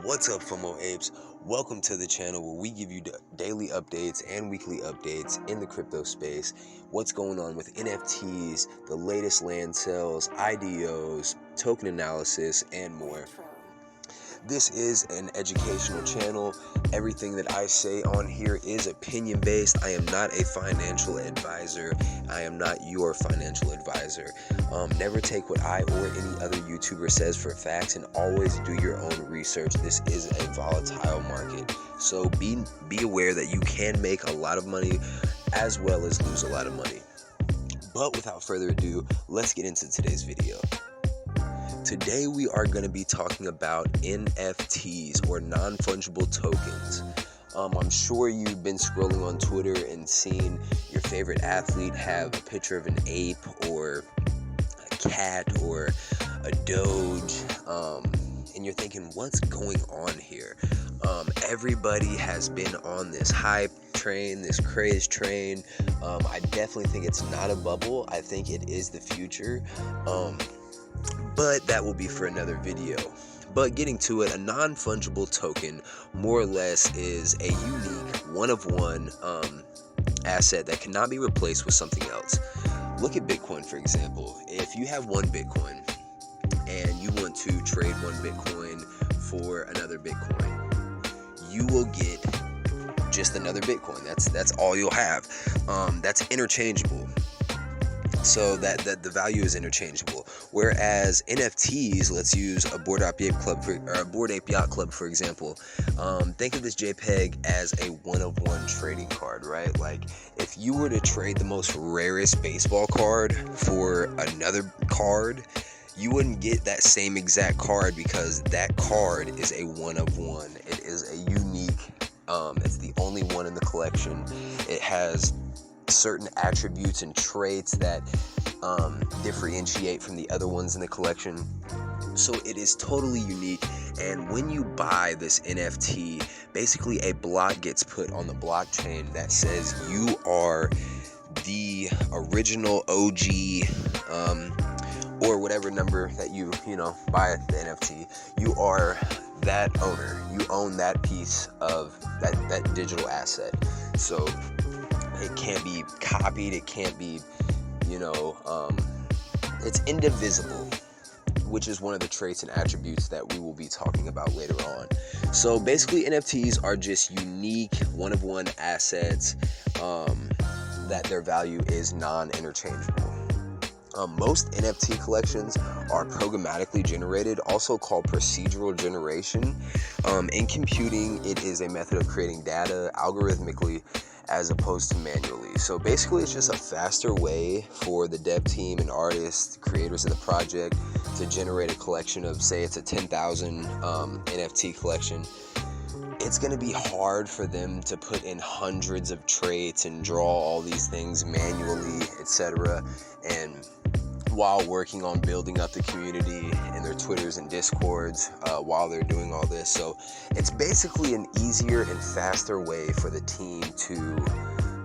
What's up, FOMO apes? Welcome to the channel where we give you daily updates and weekly updates in the crypto space. What's going on with NFTs, the latest land sales, IDOs, token analysis, and more. This is an educational channel. Everything that I say on here is opinion based. I am not a financial advisor. I am not your financial advisor. Never take what I or any other YouTuber says for facts, and always do your own research. This is a volatile market, so be aware that you can make a lot of money as well as lose a lot of money. But without further ado, let's get into today's video. Today we are going to be talking about NFTs, or non-fungible tokens. I'm sure you've been scrolling on Twitter and seen your favorite athlete have a picture of an ape or a cat or a doge, and you're thinking, what's going on here? Everybody has been on this hype train, this craze train. I definitely think it's not a bubble. I think it is the future. But that will be for another video. But getting to it, a non-fungible token more or less is a unique one-of-one asset that cannot be replaced with something else. Look at Bitcoin, for example. If you have one Bitcoin and you want to trade one Bitcoin for another Bitcoin, you will get just another Bitcoin. That's all you'll have. That's interchangeable. So that the value is interchangeable. Whereas NFTs, let's use a Bored Ape Yacht Club for example. Think of this JPEG as a one-of-one trading card, right? Like if you were to trade the most rarest baseball card for another card, you wouldn't get that same exact card, because that card is a one-of-one. It is a unique. It's the only one in the collection. It has certain attributes and traits that differentiate from the other ones in the collection. So it is totally unique. And when you buy this NFT, basically a block gets put on the blockchain that says you are the original OG, or whatever number that you buy the NFT. You are that owner. You own that piece of that digital asset. So it can't be copied, it can't be, it's indivisible, which is one of the traits and attributes that we will be talking about later on. So basically NFTs are just unique one-of-one assets that their value is non-interchangeable. Most NFT collections are programmatically generated, also called procedural generation. In computing, it is a method of creating data algorithmically as opposed to manually. So basically it's just a faster way for the dev team and artists, creators of the project, to generate a collection of, say it's a 10,000 NFT collection. It's going to be hard for them to put in hundreds of traits and draw all these things manually, etc. And while working on building up the community in their Twitters and Discords while they're doing all this. So it's basically an easier and faster way for the team to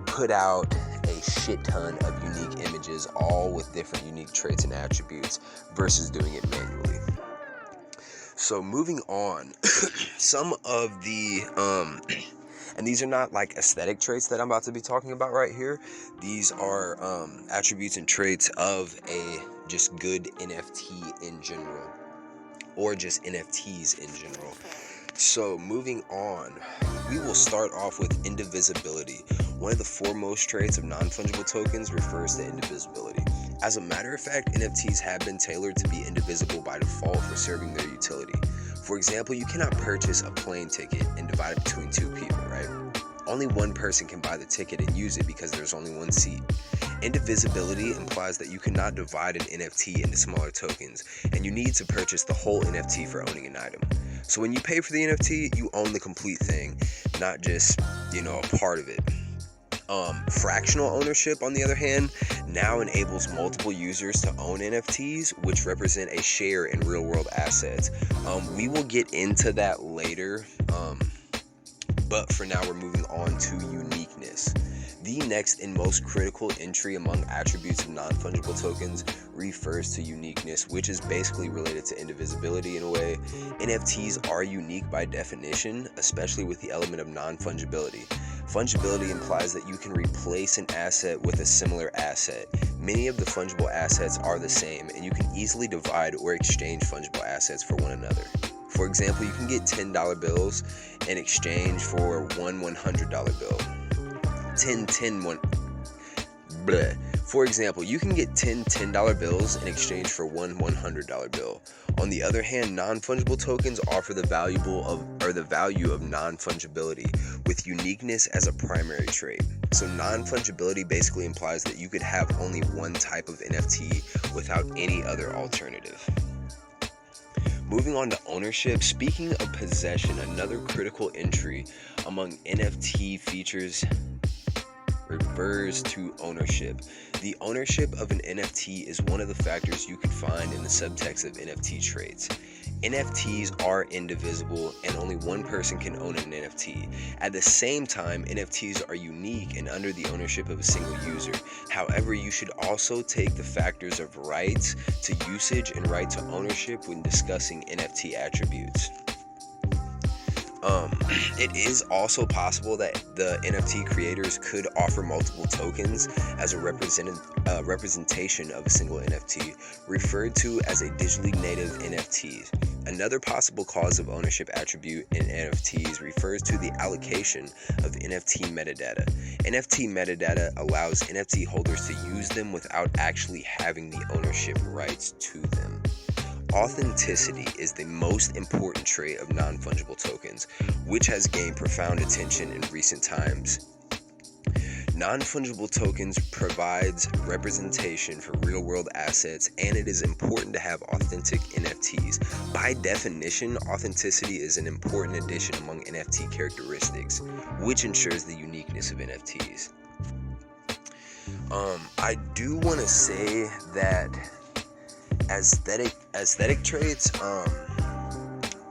put out a shit ton of unique images, all with different unique traits and attributes, versus doing it manually. So moving on, some of the and these are not like aesthetic traits that I'm about to be talking about right here. These are attributes and traits of a just good NFT in general, or just NFTs in general. So moving on, we will start off with indivisibility. One of the foremost traits of non-fungible tokens refers to indivisibility. As a matter of fact, NFTs have been tailored to be indivisible by default for serving their utility. For example, you cannot purchase a plane ticket and divide it between two people, right? Only one person can buy the ticket and use it because there's only one seat. Indivisibility implies that you cannot divide an NFT into smaller tokens, and you need to purchase the whole NFT for owning an item. So when you pay for the NFT, you own the complete thing, not just, a part of it. Fractional ownership, on the other hand, now enables multiple users to own NFTs, which represent a share in real-world assets. We will get into that later, but for now we're moving on to uniqueness. The next and most critical entry among attributes of non-fungible tokens refers to uniqueness, which is basically related to indivisibility in a way. NFTs are unique by definition, especially with the element of non-fungibility. Fungibility implies that you can replace an asset with a similar asset. Many of the fungible assets are the same, and you can easily divide or exchange fungible assets for one another. For example, you can get $10 bills in exchange for one $100 bill. For example, you can get 10 $10 bills in exchange for one $100 bill. On the other hand, non-fungible tokens offer the value of non-fungibility with uniqueness as a primary trait. So non-fungibility basically implies that you could have only one type of NFT without any other alternative. Moving on to ownership, speaking of possession, another critical entry among NFT features refers to ownership. The ownership of an NFT is one of the factors you can find in the subtext of NFT traits. NFTs are indivisible and only one person can own an NFT. At the same time, NFTs are unique and under the ownership of a single user. However, you should also take the factors of rights to usage and right to ownership when discussing NFT attributes. It is also possible that the NFT creators could offer multiple tokens as a representation of a single NFT, referred to as a digitally native NFT. Another possible cause of ownership attribute in NFTs refers to the allocation of NFT metadata. NFT metadata allows NFT holders to use them without actually having the ownership rights to them. Authenticity is the most important trait of non-fungible tokens, which has gained profound attention in recent times. Non-fungible tokens provides representation for real-world assets, and it is important to have authentic NFTs. By definition, authenticity is an important addition among NFT characteristics, which ensures the uniqueness of NFTs. I do want to say that aesthetic traits are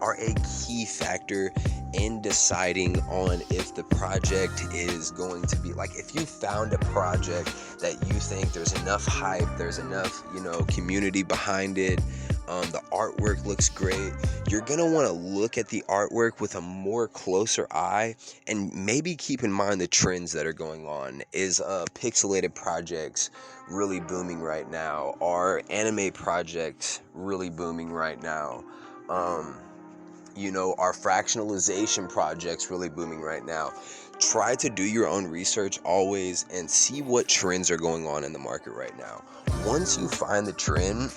a key factor in deciding on if the project is going to be, like, if you found a project that you think there's enough hype, there's enough, community behind it, the artwork looks great, you're gonna want to look at the artwork with a more closer eye and maybe keep in mind the trends that are going on. Is pixelated projects really booming right now? Are anime projects really booming right now? Are fractionalization projects really booming right now? Try to do your own research always and see what trends are going on in the market right now. Once you find the trend,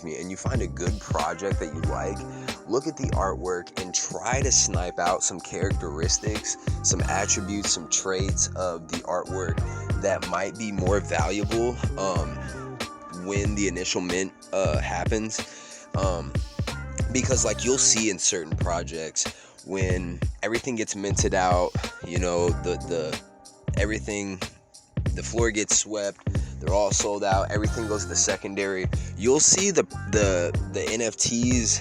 and you find a good project that you like, look at the artwork and try to snipe out some characteristics, some attributes, some traits of the artwork that might be more valuable when the initial mint happens. Because you'll see in certain projects, when everything gets minted out, the floor gets swept, they're all sold out, everything goes to the secondary, you'll see the NFTs,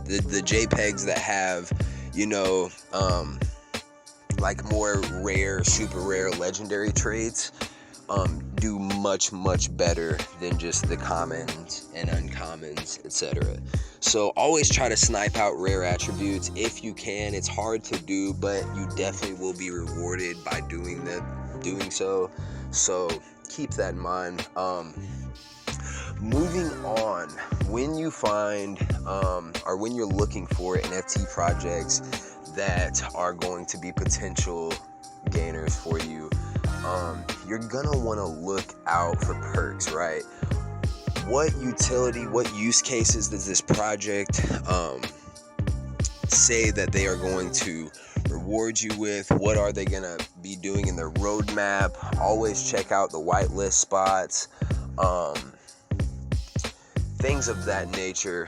the JPEGs that have, more rare, super rare, legendary traits, do much better than just the commons and uncommons, etc. So always try to snipe out rare attributes if you can. It's hard to do, but you definitely will be rewarded by doing so. So keep that in mind. Moving on, when you find or when you're looking for NFT projects that are going to be potential gainers for you, you're gonna want to look out for perks, right? What utility, what use cases does this project say that they are going to reward you with? What are they gonna be doing in their roadmap? Always check out the whitelist spots, things of that nature.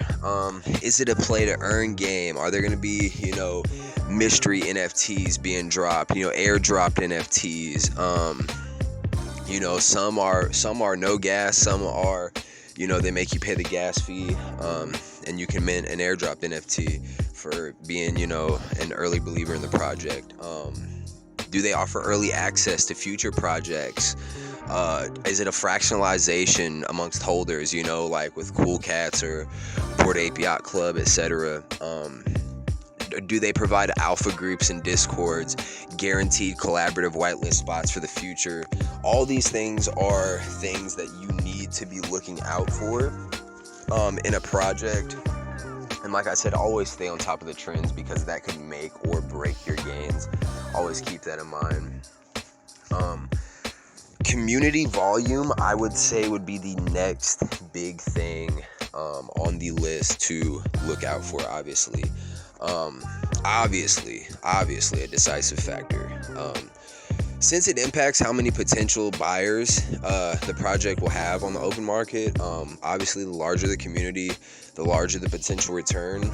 Is it a play to earn game? Are there gonna be, mystery NFTs being dropped, airdropped NFTs? Some are no gas, some are, they make you pay the gas fee, and you can mint an airdrop NFT for being, an early believer in the project. Do they offer early access to future projects? Is it a fractionalization amongst holders, like with Cool Cats or Port Ape Yacht Club, etc.? Do they provide alpha groups and discords, guaranteed collaborative whitelist spots for the future? All these things are things that you need to be looking out for in a project. And like I said, always stay on top of the trends, because that can make or break your gains. Always keep that in mind. Community volume, I would say, would be the next big thing on the list to look out for, obviously. Obviously a decisive factor. Since it impacts how many potential buyers the project will have on the open market, obviously the larger the community, the larger the potential return.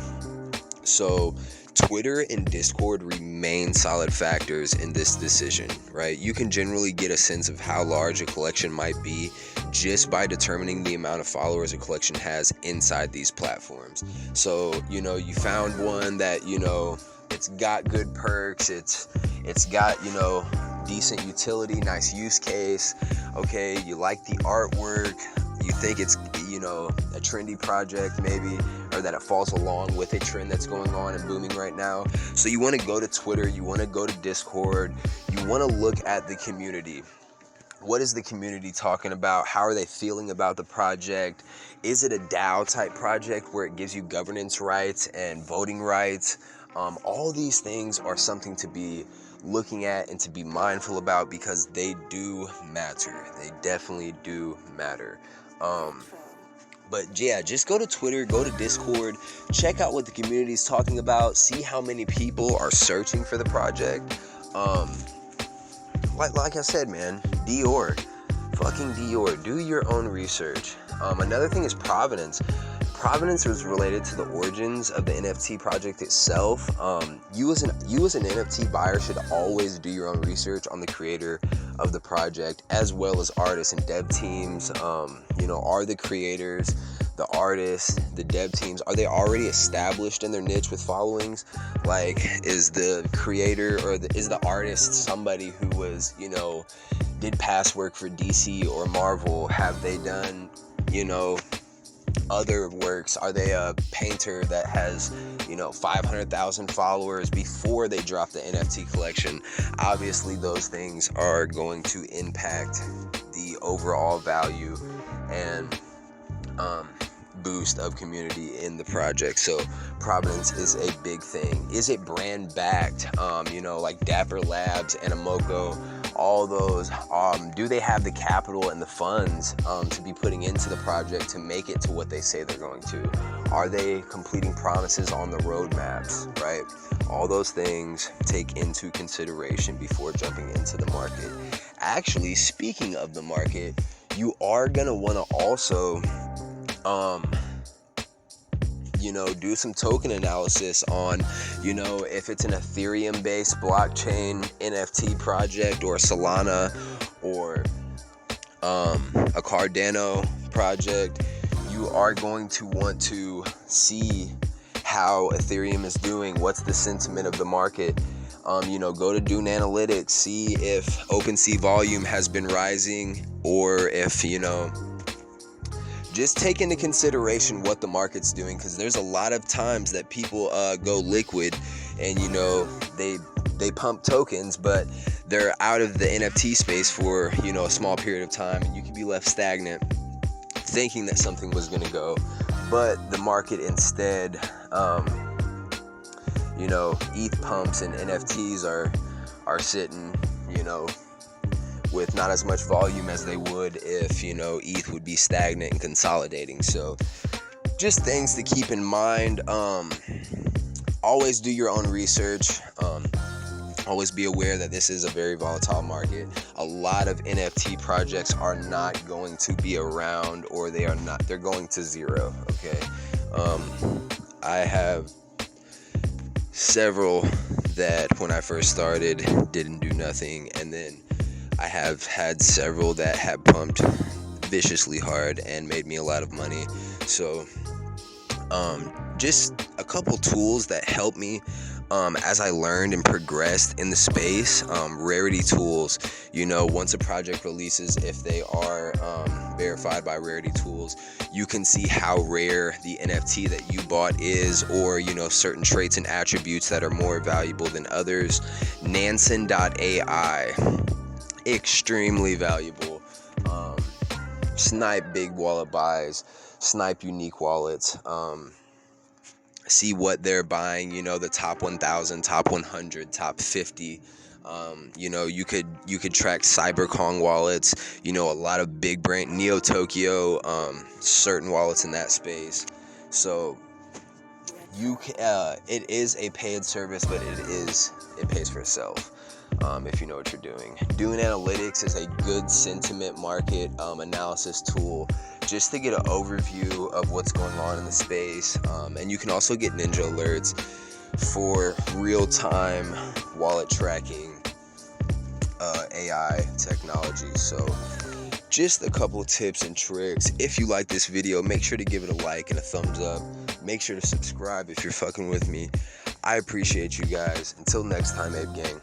So Twitter and Discord remain solid factors in this decision, right? You can generally get a sense of how large a collection might be just by determining the amount of followers a collection has inside these platforms. So, you found one that, it's got good perks, it's got, decent utility, nice use case, okay, you like the artwork, you think it's, a trendy project maybe, or that it falls along with a trend that's going on and booming right now. So you want to go to Twitter, you want to go to Discord, you want to look at the community. What is the community talking about? How are they feeling about the project? Is it a DAO type project where it gives you governance rights and voting rights? All these things are something to be looking at and to be mindful about, because they do matter. They definitely do matter. But yeah, just go to Twitter, go to Discord, check out what the community is talking about, see how many people are searching for the project. Like I said, man, fucking Dior, do your own research. Another thing is provenance. Provenance was related to the origins of the NFT project itself. You as an NFT buyer should always do your own research on the creator of the project, as well as artists and dev teams. Are the creators, the artists, the dev teams, are they already established in their niche with followings? Like, is the creator or is the artist somebody who was, did past work for DC or Marvel? Have they done, other works? Are they a painter that has 500,000 followers before they drop the NFT collection? Obviously those things are going to impact the overall value and boost of community in the project. So provenance is a big thing. Is it brand backed? Like Dapper Labs, Animoco, all those. Do they have the capital and the funds to be putting into the project to make it to what they say they're going to? Are they completing promises on the roadmaps, right? All those things take into consideration before jumping into the market. Actually, speaking of the market, you are gonna want to also do some token analysis on, if it's an Ethereum based blockchain NFT project, or Solana, or a Cardano project. You are going to want to see how Ethereum is doing. What's the sentiment of the market? Go to Dune Analytics, see if OpenSea volume has been rising, or if, just take into consideration what the market's doing, because there's a lot of times that people go liquid and, they pump tokens, but they're out of the NFT space for, a small period of time, and you can be left stagnant thinking that something was going to go, but the market instead, ETH pumps and NFTs are sitting, with not as much volume as they would if, ETH would be stagnant and consolidating. So just things to keep in mind. Always do your own research. Always be aware that this is a very volatile market. A lot of NFT projects are not going to be around, or they're going to zero, okay? I have several that when I first started didn't do nothing, and then I have had several that have pumped viciously hard and made me a lot of money. So just a couple tools that help me as I learned and progressed in the space, Rarity Tools, once a project releases, if they are verified by Rarity Tools, you can see how rare the NFT that you bought is, or certain traits and attributes that are more valuable than others. Nansen.ai, extremely valuable. Snipe big wallet buys, snipe unique wallets, see what they're buying, the top 1,000, top 100, top 50. You could track Cyberkong wallets, a lot of big brand, Neo Tokyo, certain wallets in that space. So it is a paid service, but it pays for itself. If you know what you're doing. Doing analytics is a good sentiment market analysis tool, just to get an overview of what's going on in the space. And you can also get Ninja alerts for real-time wallet tracking, AI technology. So just a couple tips and tricks. If you like this video, make sure to give it a like and a thumbs up. Make sure to subscribe if you're fucking with me. I appreciate you guys. Until next time, Abe Gang.